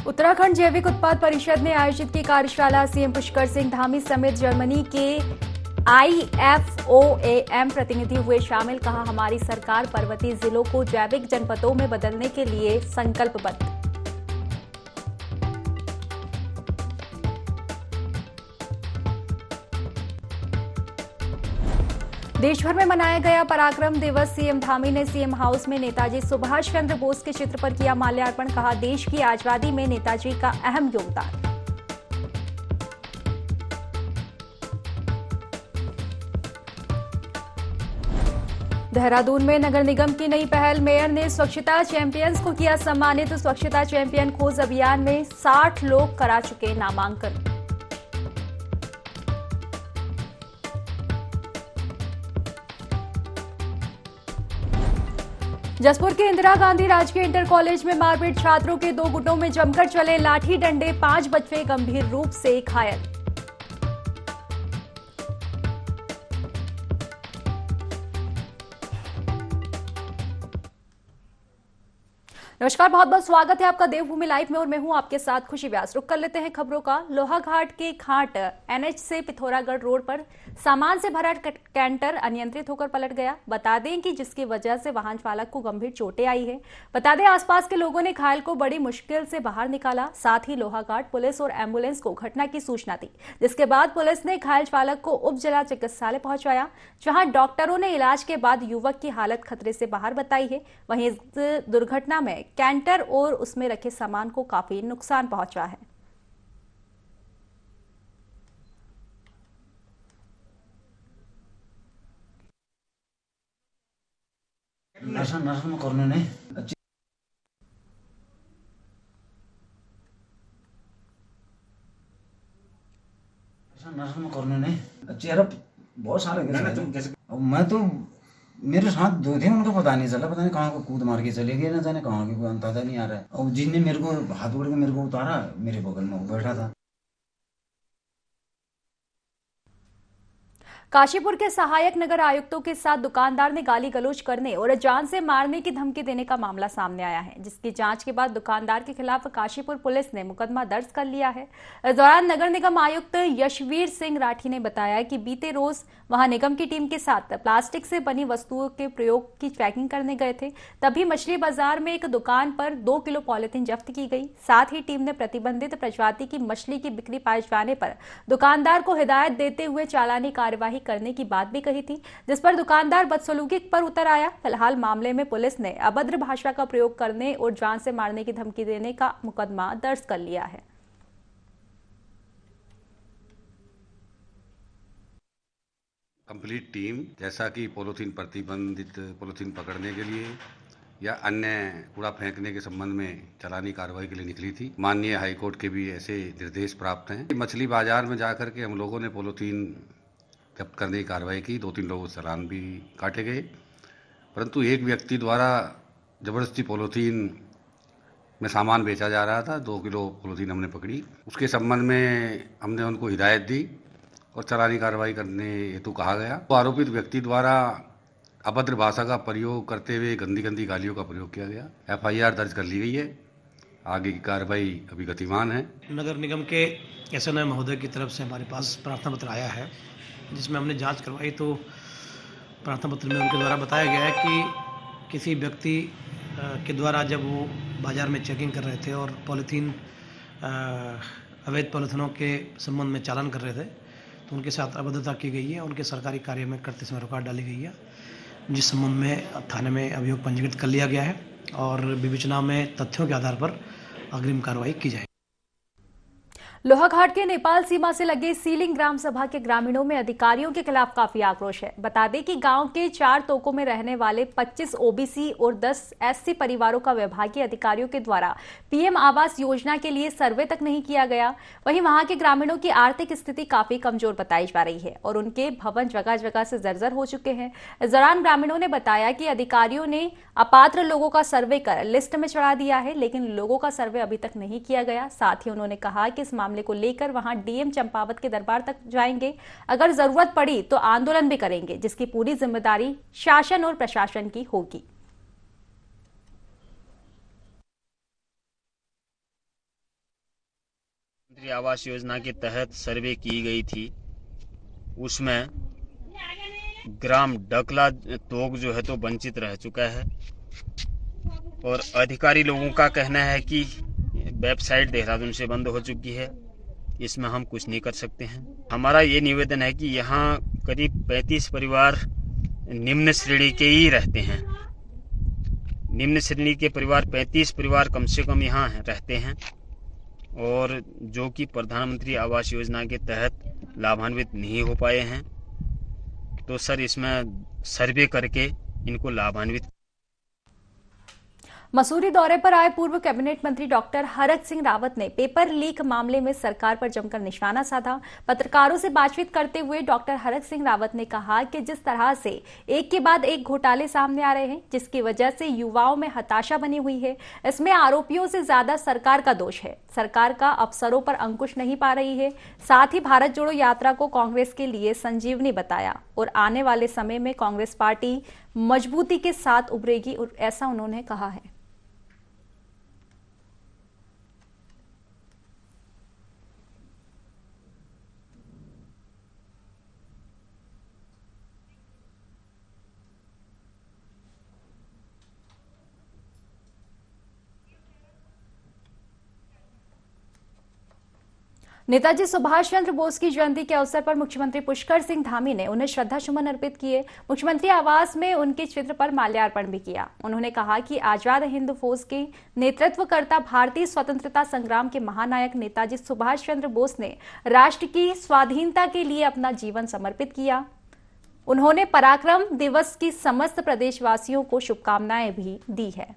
उत्तराखंड जैविक उत्पाद परिषद ने आयोजित की कार्यशाला सीएम पुष्कर सिंह धामी समेत जर्मनी के IFOAM प्रतिनिधि हुए शामिल। कहा, हमारी सरकार पर्वतीय जिलों को जैविक जनपदों में बदलने के लिए संकल्पबद्ध। देश भर में मनाया गया पराक्रम दिवस। सीएम धामी ने सीएम हाउस में नेताजी सुभाष चंद्र बोस के चित्र पर किया माल्यार्पण। कहा, देश की आजादी में नेताजी का अहम योगदान। देहरादून में नगर निगम की नई पहल। मेयर ने स्वच्छता चैंपियंस को किया सम्मानित। स्वच्छता चैंपियन खोज अभियान में 60 लोग करा चुके नामांकन। जसपुर के इंदिरा गांधी राजकीय इंटर कॉलेज में मारपीट। छात्रों के 2 गुटों में जमकर चले लाठी डंडे। 5 बच्चे गंभीर रूप से घायल। नमस्कार, बहुत बहुत स्वागत है आपका देवभूमि लाइव में और मैं हूं आपके साथ खुशी व्यास। रुक कर लेते हैं खबरों का। लोहाघाट के घाट NH से पिथौरागढ़ रोड पर सामान से भरा कैंटर अनियंत्रित होकर पलट गया। बता दें कि जिसकी वजह से वाहन चालक को गंभीर चोटें आई है। बता दें, आसपास के लोगों ने घायल को बड़ी मुश्किल से बाहर निकाला। साथ ही लोहाघाट पुलिस और एम्बुलेंस को घटना की सूचना दी, जिसके बाद पुलिस ने घायल चालक को उप जिला चिकित्सालय पहुंचाया, जहां डॉक्टरों ने इलाज के बाद युवक की हालत खतरे से बाहर बताई है। वहीं इस दुर्घटना में कैंटर और उसमें रखे सामान को काफी नुकसान पहुंचा है। नशा में करने नहीं चेहरा बहुत सारे मैं तो मेरे साथ 2 थे, उनको पता नहीं चला, पता नहीं कहाँ को कूद मार के चले गए, ना जाने कहाँ की, अंदाजा नहीं आ रहा है। और जिसने मेरे को हाथ उड़ के मेरे को उतारा, मेरे बगल में वो बैठा था। काशीपुर के सहायक नगर आयुक्तों के साथ दुकानदार ने गाली गलौज करने और जान से मारने की धमकी देने का मामला सामने आया है, जिसकी जांच के बाद दुकानदार के खिलाफ काशीपुर पुलिस ने मुकदमा दर्ज कर लिया है। इस दौरान नगर निगम आयुक्त यशवीर सिंह राठी ने बताया कि बीते रोज वहां निगम की टीम के साथ प्लास्टिक से बनी वस्तुओं के प्रयोग की चेकिंग करने गए थे। तभी मछली बाजार में एक दुकान पर 2 किलो पॉलिथीन जब्त की गई। साथ ही टीम ने प्रतिबंधित प्रजाति की मछली की बिक्री पाए जाने पर दुकानदार को हिदायत देते हुए चालानी कार्यवाही करने की बात भी कही थी, जिस पर दुकानदार बदसलूकी पर उतर आया। फिलहाल मामले में पुलिस ने अभद्र भाषा का प्रयोग करने और जान से मारने की धमकी देने का मुकदमा दर्ज कर लिया है। कंप्लीट टीम, जैसा कि पॉलीथीन प्रतिबंधित पॉलीथीन पकड़ने के लिए या अन्य कूड़ा फेंकने के संबंध में चालानी कार्रवाई के लिए निकली थी। माननीय हाईकोर्ट के भी ऐसे निर्देश प्राप्त हैं। मछली बाजार में जाकर के हम लोगों ने पॉलीथीन जब्त करने की कार्रवाई की। 2-3 लोगों चालान भी काटे गए, परंतु एक व्यक्ति द्वारा जबरदस्ती पॉलीथीन में सामान बेचा जा रहा था। 2 किलो पॉलीथीन हमने पकड़ी। उसके संबंध में हमने उनको हिदायत दी और चालानी कार्रवाई करने हेतु कहा गया। तो आरोपित व्यक्ति द्वारा अभद्र भाषा का प्रयोग करते हुए गंदी गालियों का प्रयोग किया गया। FIR दर्ज कर ली गई है। आगे की कार्रवाई अभी गतिमान है। नगर निगम के SNI महोदय की तरफ से हमारे पास प्रार्थना पत्र आया है, जिसमें हमने जांच करवाई। तो प्रार्थना पत्र में उनके द्वारा बताया गया है कि किसी व्यक्ति के द्वारा जब वो बाज़ार में चेकिंग कर रहे थे और पॉलीथीन अवैध पॉलीथीनों के संबंध में चालान कर रहे थे, तो उनके साथ अभद्रता की गई है। उनके सरकारी कार्य में करते समय रुकावट डाली गई है, जिस संबंध में थाने में अभियोग पंजीकृत कर लिया गया है और विवेचना में तथ्यों के आधार पर अग्रिम कार्रवाई की जाएगी। लोहाघाट के नेपाल सीमा से लगे सीलिंग ग्राम सभा के ग्रामीणों में अधिकारियों के खिलाफ काफी आक्रोश है। बता दें कि गांव के 4 तोकों में रहने वाले 25 OBC और 10 SC परिवारों का विभागीय अधिकारियों के द्वारा PM आवास योजना के लिए सर्वे तक नहीं किया गया। वहीं वहां के ग्रामीणों की आर्थिक स्थिति काफी कमजोर बताई जा रही है और उनके भवन जगह जगह से जर्जर हो चुके हैं। इस दौरान ग्रामीणों ने बताया कि अधिकारियों ने अपात्र लोगों का सर्वे कर लिस्ट में चढ़ा दिया है, लेकिन लोगों का सर्वे अभी तक नहीं किया गया। साथ ही उन्होंने कहा कि इस मामले को लेकर वहां DM चंपावत के दरबार तक जाएंगे। अगर जरूरत पड़ी तो आंदोलन भी करेंगे, जिसकी पूरी जिम्मेदारी शासन और प्रशासन की होगी। प्रधानमंत्री आवास योजना के तहत सर्वे की गई थी, उसमें ग्राम डकला तोग जो है तो वंचित रह चुका है और अधिकारी लोगों का कहना है कि वेबसाइट देहरादून से बंद हो चुकी है, इसमें हम कुछ नहीं कर सकते हैं। हमारा ये निवेदन है कि यहाँ करीब 35 परिवार निम्न श्रेणी के ही रहते हैं। निम्न श्रेणी के परिवार 35 परिवार कम से कम यहाँ रहते हैं और जो कि प्रधानमंत्री आवास योजना के तहत लाभान्वित नहीं हो पाए हैं, तो सर इसमें सर्वे करके इनको लाभान्वित। मसूरी दौरे पर आए पूर्व कैबिनेट मंत्री डॉक्टर हरक सिंह रावत ने पेपर लीक मामले में सरकार पर जमकर निशाना साधा। पत्रकारों से बातचीत करते हुए डॉक्टर हरक सिंह रावत ने कहा कि जिस तरह से एक के बाद एक घोटाले सामने आ रहे हैं, जिसकी वजह से युवाओं में हताशा बनी हुई है, इसमें आरोपियों से ज्यादा सरकार का दोष है। सरकार का अफसरों पर अंकुश नहीं पा रही है। साथ ही भारत जोड़ो यात्रा को कांग्रेस के लिए संजीवनी बताया और आने वाले समय में कांग्रेस पार्टी मजबूती के साथ उभरेगी, और ऐसा उन्होंने कहा है। नेताजी सुभाष चंद्र बोस की जयंती के अवसर पर मुख्यमंत्री पुष्कर सिंह धामी ने उन्हें श्रद्धासुमन अर्पित किए। मुख्यमंत्री आवास में उनके चित्र पर माल्यार्पण भी किया। उन्होंने कहा कि आजाद हिंद फौज के नेतृत्वकर्ता, भारतीय स्वतंत्रता संग्राम के महानायक नेताजी सुभाष चंद्र बोस ने राष्ट्र की स्वाधीनता के लिए अपना जीवन समर्पित किया। उन्होंने पराक्रम दिवस की समस्त प्रदेशवासियों को शुभकामनाएं भी दी है।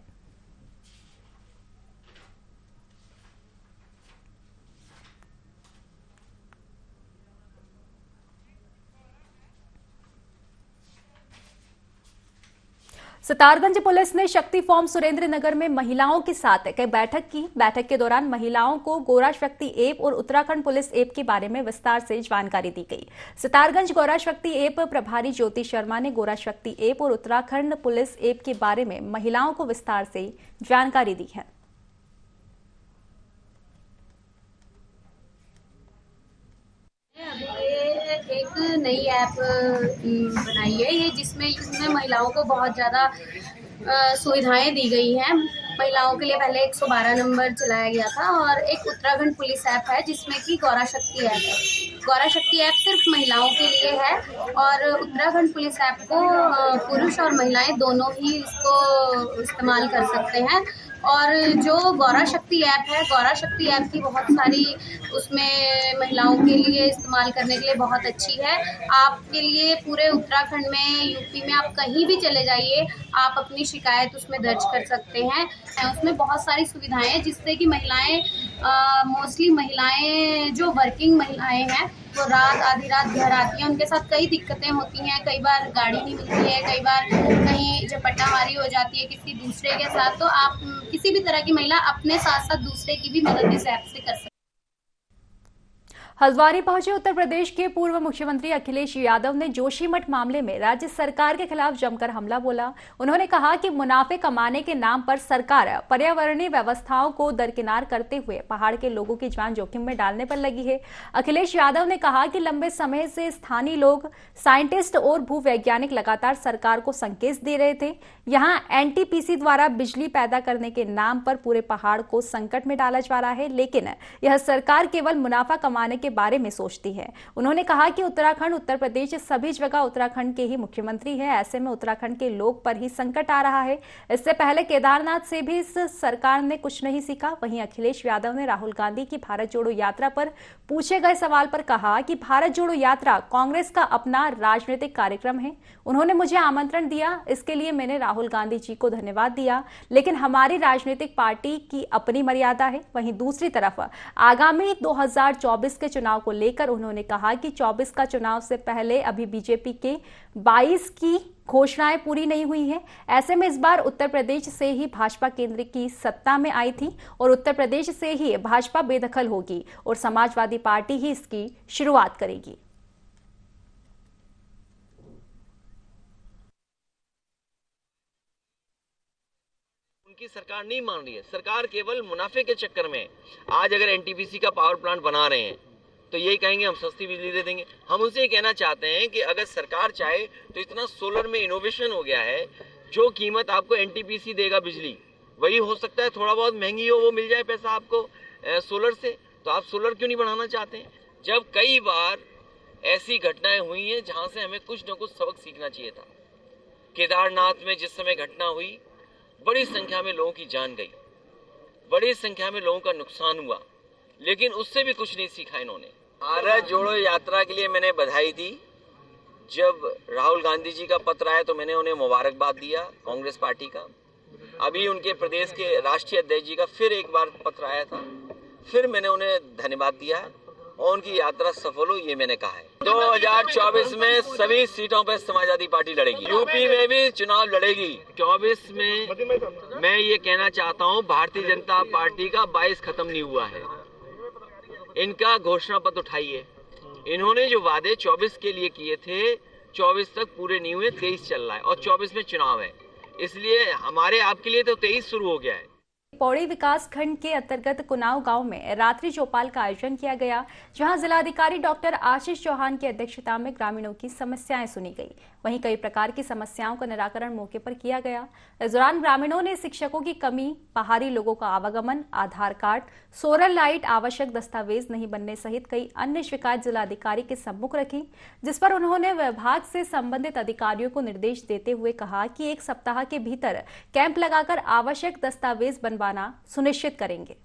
सितारगंज पुलिस ने शक्ति फॉर्म सुरेंद्र नगर में महिलाओं के साथ एक बैठक की। बैठक के दौरान महिलाओं को गौरा शक्ति ऐप और उत्तराखंड पुलिस ऐप के बारे में विस्तार से जानकारी दी गई। सितारगंज गौरा शक्ति ऐप प्रभारी ज्योति शर्मा ने गौरा शक्ति ऐप और उत्तराखंड पुलिस ऐप के बारे में महिलाओं को विस्तार से जानकारी दी है। एक नई ऐप बनाई है ये, जिसमें महिलाओं को बहुत ज़्यादा सुविधाएं दी गई हैं। महिलाओं के लिए पहले 112 नंबर चलाया गया था और एक उत्तराखंड पुलिस ऐप है जिसमें कि गौरा शक्ति ऐप है। गौरा शक्ति ऐप सिर्फ महिलाओं के लिए है और उत्तराखंड पुलिस ऐप को पुरुष और महिलाएं दोनों ही इसको इस्तेमाल कर सकते हैं। और जो गौरा शक्ति ऐप है, गौरा शक्ति ऐप की बहुत सारी उसमें महिलाओं के लिए इस्तेमाल करने के लिए बहुत अच्छी है। आपके लिए पूरे उत्तराखंड में, यूपी में आप कहीं भी चले जाइए, आप अपनी शिकायत उसमें दर्ज कर सकते हैं। उसमें बहुत सारी सुविधाएं हैं जिससे कि महिलाएं, मोस्टली महिलाएं जो वर्किंग महिलाएं हैं वो आधी रात घर आती हैं। उनके साथ कई दिक्कतें होती हैं, कई बार गाड़ी नहीं मिलती है, कई बार कहीं झपट्टामारी हो जाती है किसी दूसरे के साथ। तो आप किसी भी तरह की महिला अपने साथ साथ दूसरे की भी मदद इस ऐप से कर सकते हैं। हल्द्वानी पहुंचे उत्तर प्रदेश के पूर्व मुख्यमंत्री अखिलेश यादव ने जोशीमठ मामले में राज्य सरकार के खिलाफ जमकर हमला बोला। उन्होंने कहा कि मुनाफे कमाने के नाम पर सरकार पर्यावरणीय व्यवस्थाओं को दरकिनार करते हुए पहाड़ के लोगों की जान जोखिम में डालने पर लगी है। अखिलेश यादव ने कहा कि लंबे समय से स्थानीय लोग, साइंटिस्ट और भूवैज्ञानिक लगातार सरकार को संकेत दे रहे थे। यहां एनटीपीसी द्वारा बिजली पैदा करने के नाम पर पूरे पहाड़ को संकट में डाला जा रहा है, लेकिन यह सरकार केवल मुनाफा कमाने के बारे में सोचती है। उन्होंने कहा कि उत्तराखंड, उत्तर प्रदेश, सभी जगह उत्तराखंड के ही मुख्यमंत्री है। ऐसे में उत्तराखंड के लोग पर ही संकट आ रहा है। इससे पहले केदारनाथ से भी इस सरकार ने कुछ नहीं सीखा। वहीं अखिलेश यादव ने राहुल गांधी की भारत जोड़ो यात्रा पर पूछे गए सवाल पर कहा कि भारत जोड़ो यात्रा कांग्रेस का अपना राजनीतिक कार्यक्रम है। उन्होंने मुझे आमंत्रण दिया, इसके लिए मैंने राहुल गांधी जी को धन्यवाद दिया, लेकिन हमारी राजनीतिक पार्टी की अपनी मर्यादा है। वहीं दूसरी तरफ आगामी 2024 के चुनाव को लेकर उन्होंने कहा कि 24 का चुनाव से पहले अभी बीजेपी के 22 की घोषणाएं पूरी नहीं हुई हैं। ऐसे में इस बार उत्तर प्रदेश से ही भाजपा केंद्र की सत्ता में आई थी और उत्तर प्रदेश से ही भाजपा बेदखल होगी और समाजवादी पार्टी ही इसकी शुरुआत करेगी। की सरकार नहीं मान रही है। सरकार केवल मुनाफे के चक्कर में, आज अगर एनटीपीसी का पावर प्लांट बना रहे हैं तो यही कहेंगे हम सस्ती बिजली दे देंगे। हम उनसे ये कहना चाहते हैं कि अगर सरकार चाहे तो इतना सोलर में इनोवेशन हो गया है, जो कीमत आपको एनटीपीसी देगा बिजली वही हो सकता है थोड़ा बहुत महंगी हो, वो मिल जाए पैसा आपको सोलर से, तो आप सोलर क्यों नहीं बढ़ाना चाहते हैं? जब कई बार ऐसी घटनाएं हुई हैं जहां से हमें कुछ न कुछ सबक सीखना चाहिए था। केदारनाथ में जिस समय घटना हुई, बड़ी संख्या में लोगों की जान गई, बड़ी संख्या में लोगों का नुकसान हुआ, लेकिन उससे भी कुछ नहीं सीखा इन्होंने। भारत जोड़ो यात्रा के लिए मैंने बधाई दी। जब राहुल गांधी जी का पत्र आया तो मैंने उन्हें मुबारकबाद दिया, कांग्रेस पार्टी का। अभी उनके प्रदेश के राष्ट्रीय अध्यक्ष जी का फिर एक बार पत्र आया था, फिर मैंने उन्हें धन्यवाद दिया और उनकी यात्रा सफल हो ये मैंने कहा है। 2024 में सभी सीटों पर समाजवादी पार्टी लड़ेगी, यूपी में भी चुनाव लड़ेगी। 24 में मैं ये कहना चाहता हूँ, भारतीय जनता पार्टी का 22 खत्म नहीं हुआ है, इनका घोषणा पत्र उठाइए। इन्होंने जो वादे 24 के लिए किए थे 24 तक पूरे नहीं हुए, 23 चल रहा है और 24 में चुनाव है, इसलिए हमारे आपके लिए तो 23 शुरू हो गया है। पौड़ी विकास खंड के अंतर्गत कुनाव गांव में रात्रि चौपाल का आयोजन किया गया, जहां जिलाधिकारी डॉक्टर आशीष चौहान की अध्यक्षता में ग्रामीणों की समस्याएं सुनी गई। वहीं कई प्रकार की समस्याओं का निराकरण मौके पर किया गया। इस दौरान ग्रामीणों ने शिक्षकों की कमी, पहाड़ी लोगों का आवागमन, आधार कार्ड, सोलर लाइट, आवश्यक दस्तावेज नहीं बनने सहित कई अन्य शिकायत जिलाधिकारी के सम्मुख रखी, जिस पर उन्होंने विभाग से संबंधित अधिकारियों को निर्देश देते हुए कहा कि 1 सप्ताह के भीतर कैंप लगाकर आवश्यक दस्तावेज बनवाना सुनिश्चित करेंगे।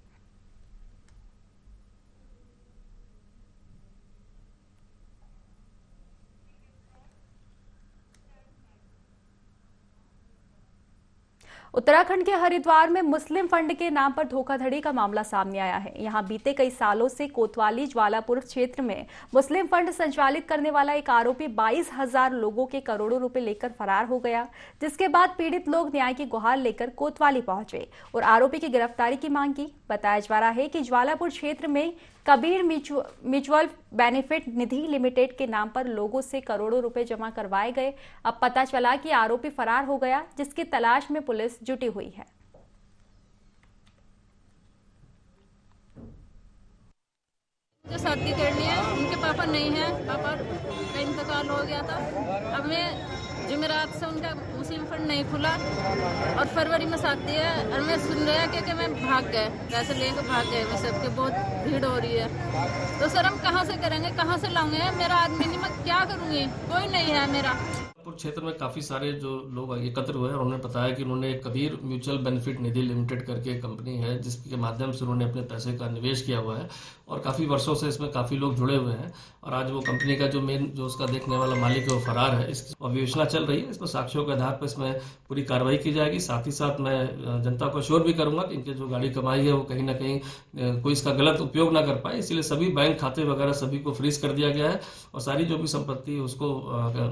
उत्तराखंड के हरिद्वार में मुस्लिम फंड के नाम पर धोखाधड़ी का मामला सामने आया है। यहां बीते कई सालों से कोतवाली ज्वालापुर क्षेत्र में मुस्लिम फंड संचालित करने वाला एक आरोपी 22,000 लोगों के करोड़ों रुपए लेकर फरार हो गया, जिसके बाद पीड़ित लोग न्याय की गुहार लेकर कोतवाली पहुंचे और आरोपी की गिरफ्तारी की मांग की। बताया जा रहा है कि ज्वालापुर क्षेत्र में कबीर म्यूचुअल बेनिफिट निधि लिमिटेड के नाम पर लोगों से करोड़ों रुपए जमा करवाए गए। अब पता चला कि आरोपी फरार हो गया, जिसकी तलाश में पुलिस जुटी हुई है। मुझे शादी करनी है, उनके पापा नहीं है, पापा का इंतकाल हो गया था। अब मैं जुमेरात से उनका मुस्लिम फंड नहीं खुला और फरवरी में शादी है और मैं सुन रहा है कि मैं भाग गए, पैसे लेकर भाग गए। मैं सबके बहुत भीड़ हो रही है, तो सर हम कहाँ से करेंगे, कहाँ से लाऊंगे? मेरा आदमी नहीं, मैं क्या करूँगी? कोई नहीं है मेरा। क्षेत्र में काफ़ी सारे जो लोग एकत्र हुए हैं, उन्होंने बताया कि उन्होंने कबीर म्यूचुअल बेनिफिट निधि लिमिटेड करके एक कंपनी है, जिसके माध्यम से उन्होंने अपने पैसे का निवेश किया हुआ है और काफ़ी वर्षों से इसमें काफ़ी लोग जुड़े हुए हैं। और आज वो कंपनी का जो मेन जो उसका देखने वाला मालिक है वो फरार है। इस विवेचना चल रही है, इसमें साक्ष्यों के आधार पर इसमें पूरी कार्रवाई की जाएगी। साथ ही साथ मैं जनता को श्योर भी करूंगा कि इनके जो गाड़ी कमाई है वो कहीं ना कहीं कोई इसका गलत उपयोग ना कर पाए, इसलिए सभी बैंक खाते वगैरह सभी को फ्रीज कर दिया गया है और सारी जो भी संपत्ति है उसको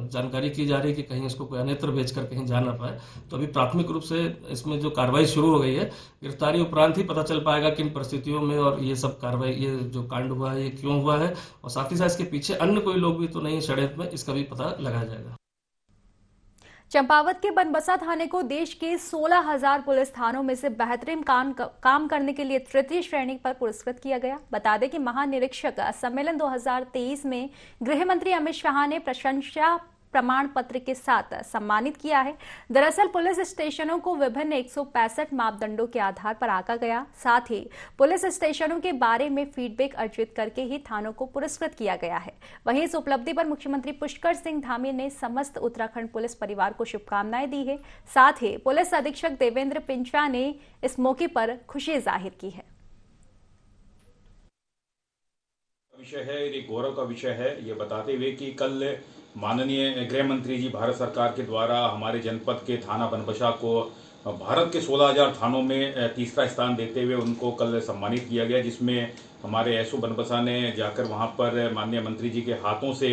जानकारी की जा रही है कि कहीं इसको कोई अन्यत्र बेचकर कहीं जा ना पाए। तो अभी प्राथमिक रूप से इसमें जो कार्रवाई शुरू हो गई है, गिरफ्तारी उपरांत ही पता चल पाएगा किन परिस्थितियों में और ये सब कार्रवाई, ये जो कांड हुआ है ये क्यों हुआ है और साथ ही साथ इसके पीछे अन्य कोई लोग भी तो नहीं षड्यंत्र में, इसका भी पता लगाया जाएगा। चंपावत के बनबसा थाने को देश के 16,000 पुलिस थानों में से बेहतरीन काम करने के लिए तृतीय श्रेणी पर पुरस्कृत किया गया। बता दें कि महानिरीक्षक सम्मेलन 2023 में गृह मंत्री अमित शाह ने प्रशंसा प्रमाण पत्र के साथ सम्मानित किया है। दरअसल पुलिस स्टेशनों को विभिन्न 165 मापदंडों के आधार पर आंका गया। साथ ही पुलिस स्टेशनों के बारे में फीडबैक अर्जित करके ही थानों को पुरस्कृत किया गया है। वहीं इस उपलब्धि पर मुख्यमंत्री पुष्कर सिंह धामी ने समस्त उत्तराखंड पुलिस परिवार को शुभकामनाएं दी है। साथ ही पुलिस अधीक्षक देवेंद्र पिंचा ने इस मौके पर खुशी जाहिर की है। विषय है, ये गौरव का विषय है, ये बताते हुए कि कल माननीय गृह मंत्री जी भारत सरकार के द्वारा हमारे जनपद के थाना बनबसा को भारत के 16,000 थानों में तीसरा स्थान देते हुए उनको कल सम्मानित किया गया, जिसमें हमारे एसओ बनबसा ने जाकर वहां पर माननीय मंत्री जी के हाथों से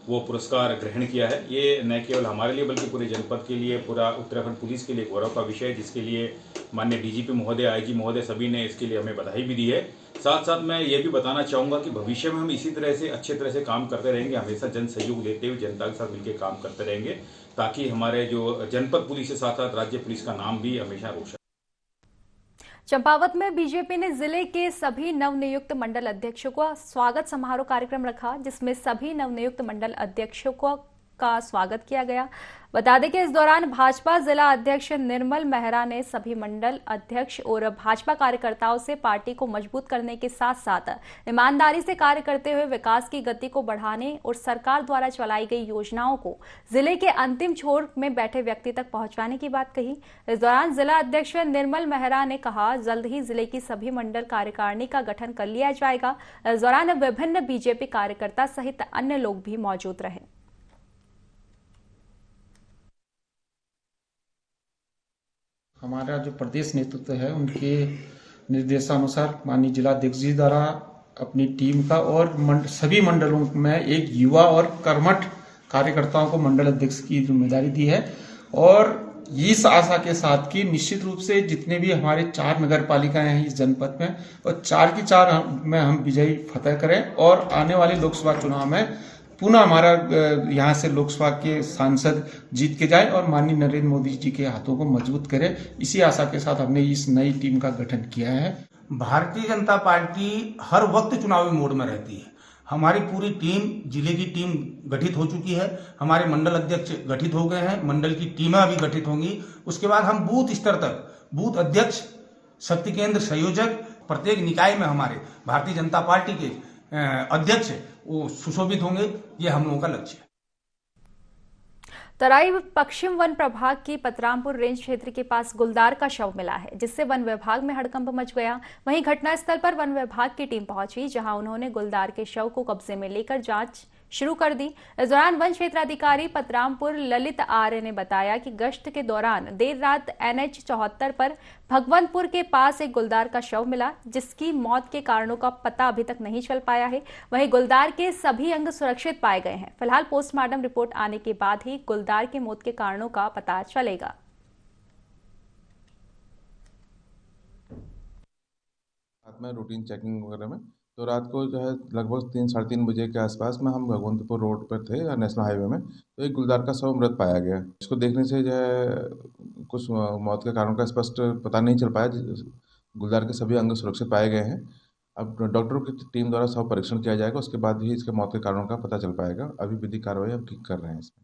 वो पुरस्कार ग्रहण किया है। ये न केवल हमारे लिए बल्कि पूरे जनपद के लिए, पूरा उत्तराखंड पुलिस के लिए गौरव का विषय है, जिसके लिए माननीय डीजीपी महोदय, आईजी महोदय सभी ने इसके लिए हमें बधाई भी दी है। साथ साथ मैं ये भी बताना चाहूँगा कि भविष्य में हम इसी तरह से अच्छे तरह से काम करते रहेंगे, हमेशा जन सहयोग लेते हुए जनता के साथ मिलकर काम करते रहेंगे, ताकि हमारे जो जनपद पुलिस के साथ साथ राज्य पुलिस का नाम भी हमेशा रोशन। चंपावत में बीजेपी ने जिले के सभी नवनियुक्त मंडल अध्यक्षों का स्वागत समारोह कार्यक्रम रखा, जिसमें सभी नवनियुक्त मंडल अध्यक्षों का स्वागत किया गया। बता दें कि इस दौरान भाजपा जिला अध्यक्ष निर्मल मेहरा ने सभी मंडल अध्यक्ष और भाजपा कार्यकर्ताओं से पार्टी को मजबूत करने के साथ साथ ईमानदारी से कार्य करते हुए विकास की गति को बढ़ाने और सरकार द्वारा चलाई गई योजनाओं को जिले के अंतिम छोर में बैठे व्यक्ति तक पहुंचाने की बात कही। इस दौरान जिला अध्यक्ष निर्मल मेहरा ने कहा, जल्द ही जिले की सभी मंडल कार्यकारिणी का गठन कर लिया जाएगा। इस दौरान विभिन्न बीजेपी कार्यकर्ता सहित अन्य लोग भी मौजूद रहे। हमारा जो प्रदेश नेतृत्व है उनके निर्देशानुसार माननीय जिलाध्यक्ष जी द्वारा अपनी टीम का और सभी मंडलों में एक युवा और कर्मठ कार्यकर्ताओं को मंडल अध्यक्ष की जिम्मेदारी दी है और इस आशा के साथ कि निश्चित रूप से जितने भी हमारे 4 नगर पालिकाएं हैं इस जनपद में और 4 की 4 में हम विजयी फतह करें और आने वाले लोकसभा चुनाव में पुनः हमारा यहाँ से लोकसभा के सांसद जीत के जाए और माननीय नरेंद्र मोदी जी के हाथों को मजबूत करें। इसी आशा के साथ हमने इस नई टीम का गठन किया है। भारतीय जनता पार्टी हर वक्त चुनावी मोड में रहती है। हमारी पूरी टीम, जिले की टीम गठित हो चुकी है, हमारे मंडल अध्यक्ष गठित हो गए हैं, मंडल की टीमें अभी गठित होंगी। उसके बाद हम बूथ स्तर तक बूथ अध्यक्ष, शक्ति केंद्र संयोजक, प्रत्येक निकाय में हमारे भारतीय जनता पार्टी के अध्यक्ष वो सुशोभित होंगे। ये हम लोगों का लक्ष्य है। तराई पश्चिम वन प्रभाग की पतरामपुर रेंज क्षेत्र के पास गुलदार का शव मिला है, जिससे वन विभाग में हड़कंप मच गया। वहीं घटनास्थल पर वन विभाग की टीम पहुंची, जहां उन्होंने गुलदार के शव को कब्जे में लेकर जांच शुरू कर दी। इस दौरान वन क्षेत्राधिकारी पतरामपुर ललित आर्य ने बताया कि गश्त के दौरान देर रात NH 74 पर भगवंतपुर के पास एक गुलदार का शव मिला, जिसकी मौत के कारणों का पता अभी तक नहीं चल पाया है। वहीं गुलदार के सभी अंग सुरक्षित पाए गए हैं। फिलहाल पोस्टमार्टम रिपोर्ट आने के बाद ही गुलदार की मौत के कारणों का पता चलेगा। रात में रूटीन चेकिंग वगैरह में तो रात को जो है लगभग 3-3:30 बजे के आसपास में हम भगवंतपुर रोड पर थे या नेशनल हाईवे में, तो एक गुलदार का शव मृत पाया गया। इसको देखने से जो है कुछ मौत के कारण का स्पष्ट पता नहीं चल पाया। गुलदार के सभी अंग सुरक्षित पाए गए हैं। अब डॉक्टरों की टीम द्वारा शव परीक्षण किया जाएगा, उसके बाद ही इसके मौत के कारणों का पता चल पाएगा। अभी विधिक कार्रवाई हम कर रहे हैं इसमें।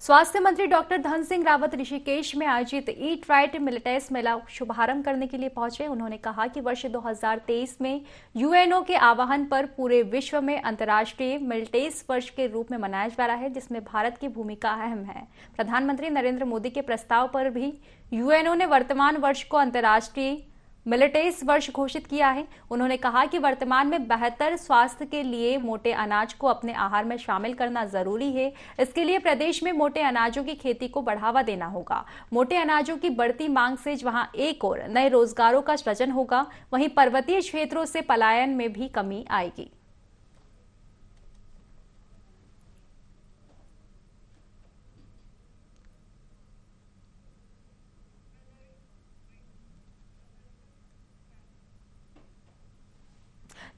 स्वास्थ्य मंत्री डॉक्टर धन सिंह रावत ऋषिकेश में आयोजित ईट राइट मिलिटेस मेला शुभारंभ करने के लिए पहुंचे। उन्होंने कहा कि वर्ष 2023 में UNO के आह्वान पर पूरे विश्व में अंतर्राष्ट्रीय मिलिटेस वर्ष के रूप में मनाया जा रहा है, जिसमें भारत की भूमिका अहम है। प्रधानमंत्री नरेंद्र मोदी के प्रस्ताव पर भी UNO ने वर्तमान वर्ष को अंतर्राष्ट्रीय मिलिटेस वर्ष घोषित किया है। उन्होंने कहा कि वर्तमान में बेहतर स्वास्थ्य के लिए मोटे अनाज को अपने आहार में शामिल करना जरूरी है। इसके लिए प्रदेश में मोटे अनाजों की खेती को बढ़ावा देना होगा। मोटे अनाजों की बढ़ती मांग से जहां एक और नए रोजगारों का सृजन होगा, वहीं पर्वतीय क्षेत्रों से पलायन में भी कमी आएगी।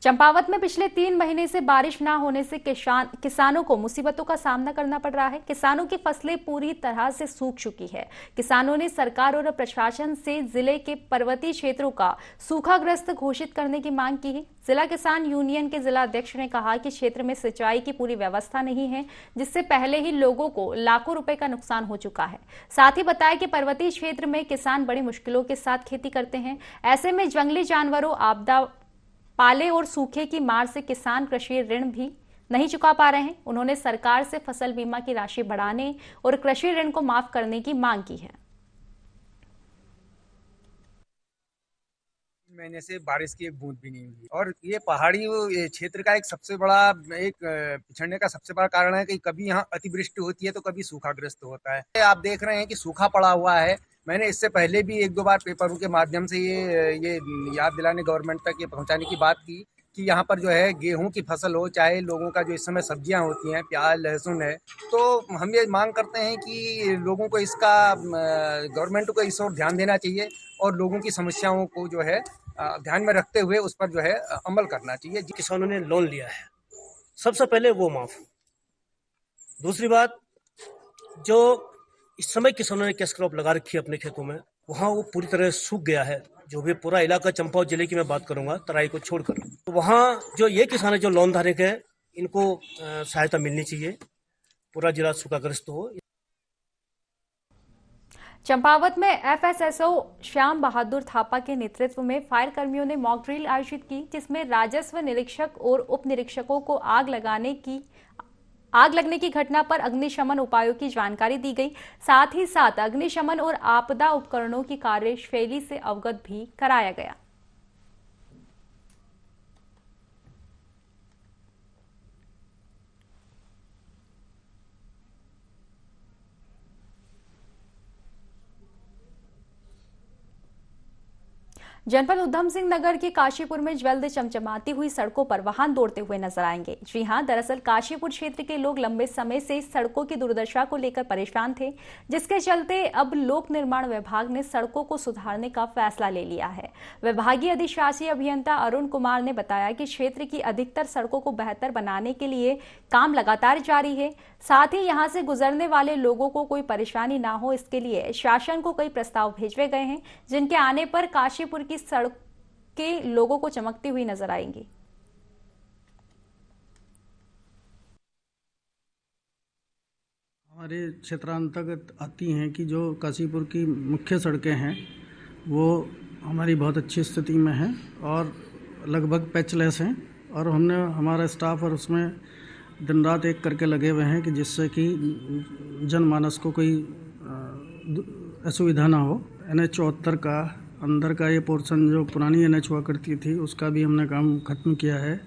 चंपावत में पिछले 3 महीने से बारिश न होने से किसानों को मुसीबतों का सामना करना पड़ रहा है। किसानों की फसलें पूरी तरह से सूख चुकी है। किसानों ने सरकार और प्रशासन से जिले के पर्वतीय क्षेत्रों का सूखाग्रस्त घोषित करने की मांग की है। जिला किसान यूनियन के जिला अध्यक्ष ने कहा कि क्षेत्र में सिंचाई की पूरी व्यवस्था नहीं है, जिससे पहले ही लोगों को लाखों रुपए का नुकसान हो चुका है। साथ ही बताया कि पर्वतीय क्षेत्र में किसान बड़ी मुश्किलों के साथ खेती करते हैं। ऐसे में जंगली जानवरों, आपदा, पाले और सूखे की मार से किसान कृषि ऋण भी नहीं चुका पा रहे हैं। उन्होंने सरकार से फसल बीमा की राशि बढ़ाने और कृषि ऋण को माफ करने की मांग की है। महीने से बारिश की एक बूंद भी नहीं हुई और ये पहाड़ी क्षेत्र का एक सबसे बड़ा पिछड़ने का सबसे बड़ा कारण है कि कभी यहाँ अतिवृष्टि होती है तो कभी सूखाग्रस्त होता है। आप देख रहे हैं कि सूखा पड़ा हुआ है। मैंने इससे पहले भी 1-2 बार पेपरों के माध्यम से ये याद दिलाने गवर्नमेंट तक ये पहुंचाने की बात की कि यहाँ पर जो है गेहूं की फसल हो, चाहे लोगों का जो इस समय सब्जियां होती हैं, प्याज, लहसुन है, तो हम ये मांग करते हैं कि लोगों को इसका गवर्नमेंट को इस ओर ध्यान देना चाहिए और लोगों की समस्याओं को जो है ध्यान में रखते हुए उस पर जो है अमल करना चाहिए। किसानों ने लोन लिया है, सबसे पहले वो माफ। दूसरी बात, जो इस समय किसानों ने कैश क्रॉप लगा रखी है अपने खेतों में, वहाँ वो पूरी तरह सूख गया है। जो भी पूरा इलाका चंपावत जिले की मैं बात करूंगा, तराई को छोड़कर, तो वहाँ जो ये किसान है जो लोन धारक है, इनको सहायता मिलनी चाहिए। पूरा जिला सूखाग्रस्त हो। चंपावत में एफएसएसओ श्याम बहादुर थापा के नेतृत्व में फायर कर्मियों ने मॉक ड्रिल आयोजित की, जिसमें राजस्व निरीक्षक और उप निरीक्षकों को आग लगने की घटना पर अग्निशमन उपायों की जानकारी दी गई। साथ ही साथ अग्निशमन और आपदा उपकरणों की कार्यशैली से अवगत भी कराया गया। जनपद उधम सिंह नगर के काशीपुर में जल्द चमचमाती हुई सड़कों पर वाहन दौड़ते हुए नजर आएंगे। जी हां, दरअसल काशीपुर क्षेत्र के लोग लंबे समय से सड़कों की दुर्दशा को लेकर परेशान थे, जिसके चलते अब लोक निर्माण विभाग ने सड़कों को सुधारने का फैसला ले लिया है। विभागीय अधिशासी अभियंता अरुण कुमार ने बताया कि क्षेत्र की अधिकतर सड़कों को बेहतर बनाने के लिए काम लगातार जारी है। साथ ही यहां से गुजरने वाले लोगों को कोई परेशानी ना हो, इसके लिए शासन को कई प्रस्ताव भेजे गए हैं, जिनके आने पर काशीपुर की सड़कें लोगों को चमकती हुई नजर आएंगी। हमारे क्षेत्रांतर्गत आती हैं कि जो काशीपुर की मुख्य सड़कें हैं वो हमारी बहुत अच्छी स्थिति में हैं और लगभग पैचलेस हैं, और हमने हमारा स्टाफ और उसमें दिन रात एक करके लगे हुए हैं कि जिससे कि जनमानस को कोई असुविधा ना हो। NH 74 का अंदर का ये पोर्शन जो पुरानी NH हुआ करती थी उसका भी हमने काम खत्म किया है।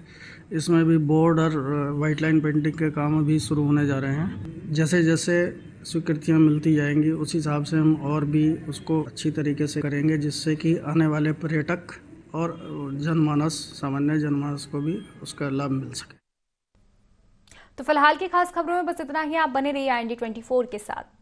इसमें भी बोर्ड और वाइट लाइन पेंटिंग के काम अभी शुरू होने जा रहे हैं। जैसे जैसे स्वीकृतियाँ मिलती जाएंगी उस हिसाब से हम और भी उसको अच्छी तरीके से करेंगे, जिससे कि आने वाले पर्यटक और जनमानस, सामान्य जनमानस को भी उसका लाभ मिल सके। तो फिलहाल की खास खबरों में बस इतना ही। आप बने रहिए IND 24 के साथ।